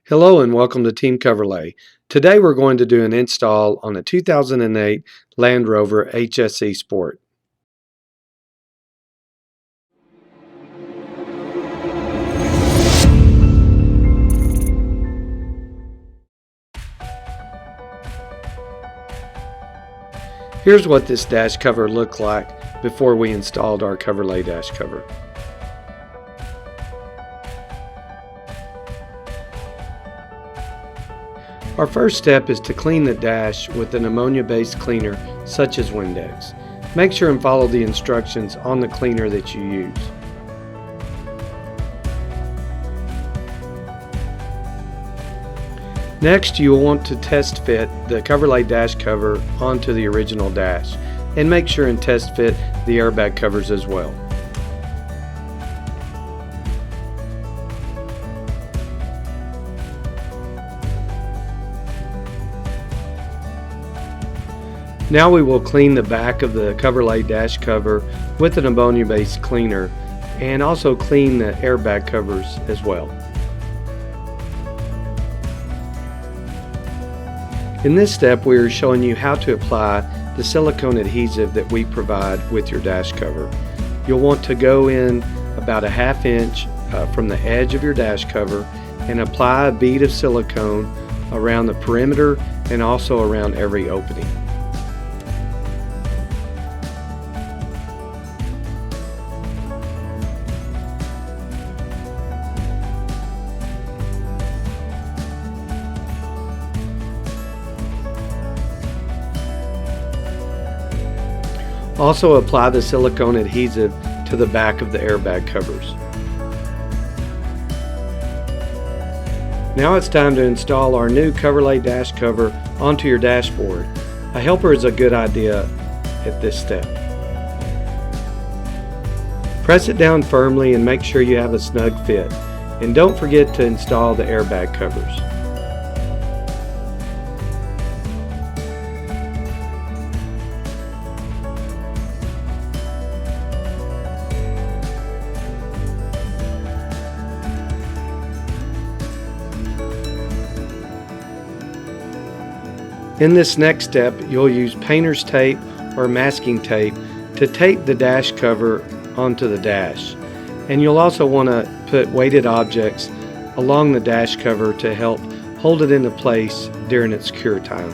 Hello and welcome to Team Coverlay. Today we're going to do an install on a 2008 Land Rover HSE Sport. Here's what this dash cover looked like before we installed our Coverlay dash cover. Our first step is to clean the dash with an ammonia-based cleaner such as Windex. Make sure and follow the instructions on the cleaner that you use. Next, you will want to test fit the Coverlay dash cover onto the original dash, and make sure and test fit the airbag covers as well. Now we will clean the back of the Coverlay dash cover with an ammonia-based cleaner, and also clean the airbag covers as well. In this step, we are showing you how to apply the silicone adhesive that we provide with your dash cover. You'll want to go in about a ½ inch from the edge of your dash cover and apply a bead of silicone around the perimeter and also around every opening. Also apply the silicone adhesive to the back of the airbag covers. Now it's time to install our new Coverlay dash cover onto your dashboard. A helper is a good idea at this step. Press it down firmly and make sure you have a snug fit. And don't forget to install the airbag covers. In this next step, you'll use painter's tape or masking tape to tape the dash cover onto the dash. And you'll also want to put weighted objects along the dash cover to help hold it into place during its cure time.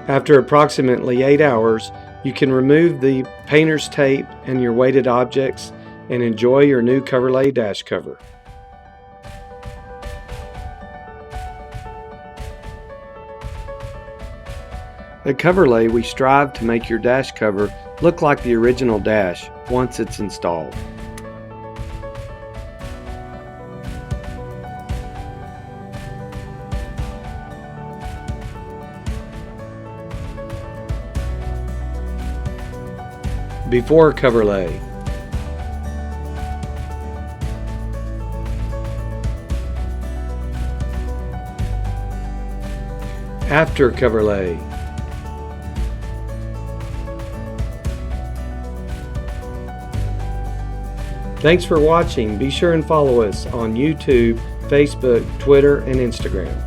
After approximately 8 hours, you can remove the painter's tape and your weighted objects and enjoy your new Coverlay dash cover. At Coverlay, we strive to make your dash cover look like the original dash once it's installed. Before Coverlay. After Coverlay. Thanks for watching. Be sure and follow us on YouTube, Facebook, Twitter, and Instagram.